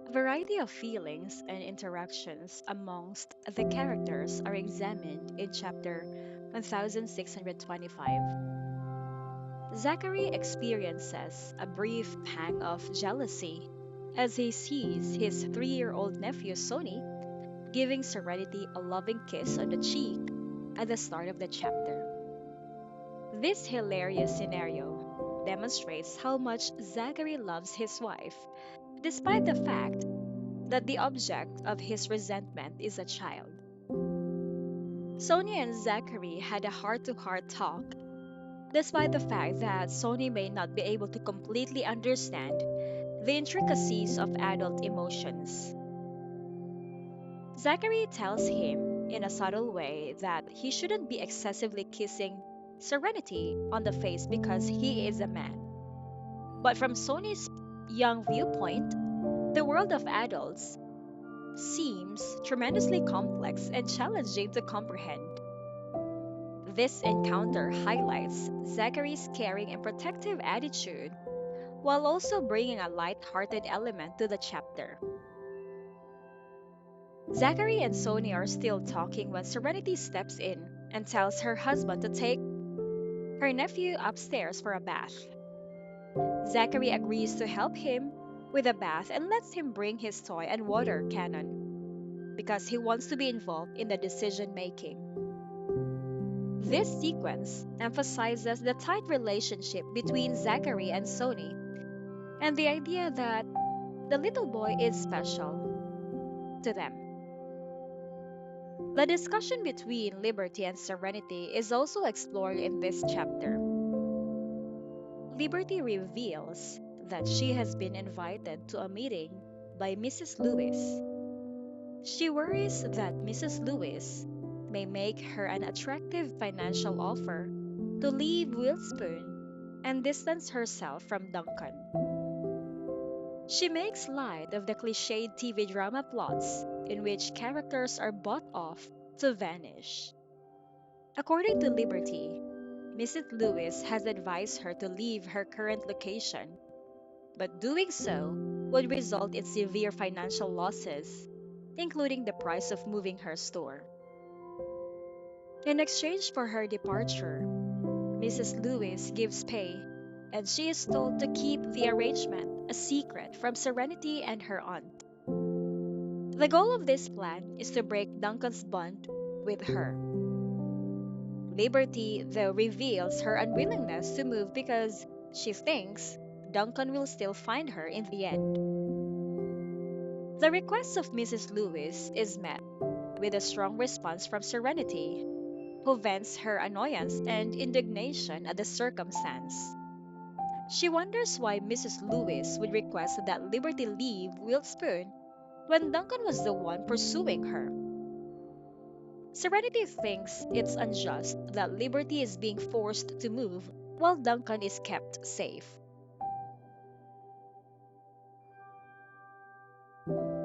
A variety of feelings and interactions amongst the characters are examined in chapter 1625. Zachary experiences a brief pang of jealousy as he sees his 3-year-old nephew Sonny giving Serenity a loving kiss on the cheek at the start of the chapter. This hilarious scenario demonstrates how much Zachary loves his wife, despite the fact that the object of his resentment is a child. Sonia and Zachary had a heart to heart talk, despite the fact that Sonia may not be able to completely understand the intricacies of adult emotions. Zachary tells him in a subtle way that he shouldn't be excessively kissing Serenity on the face because he is a man. But from Sony's young viewpoint, the world of adults seems tremendously complex and challenging to comprehend. This encounter highlights Zachary's caring and protective attitude while also bringing a light-hearted element to the chapter. Zachary and Sonia are still talking when Serenity steps in and tells her husband to take her nephew upstairs for a bath. Zachary agrees to help him with the bath and lets him bring his toy and water cannon because he wants to be involved in the decision making. This sequence emphasizes the tight relationship between Zachary and Sony and the idea that the little boy is special to them. The discussion between Liberty and Serenity is also explored in this chapter. Liberty reveals that she has been invited to a meeting by Mrs. Lewis. She worries that Mrs. Lewis may make her an attractive financial offer to leave Witherspoon and distance herself from Duncan. She makes light of the cliched TV drama plots in which characters are bought off to vanish. According to Liberty, Mrs. Lewis has advised her to leave her current location, but doing so would result in severe financial losses, including the price of moving her store. In exchange for her departure, Mrs. Lewis gives pay, and she is told to keep the arrangement a secret from Serenity and her aunt. The goal of this plan is to break Duncan's bond with her. Liberty, though, reveals her unwillingness to move because she thinks Duncan will still find her in the end. The request of Mrs. Lewis is met with a strong response from Serenity, who vents her annoyance and indignation at the circumstance. She wonders why Mrs. Lewis would request that Liberty leave Wiltspoon when Duncan was the one pursuing her. Serenity thinks it's unjust that Liberty is being forced to move while Duncan is kept safe.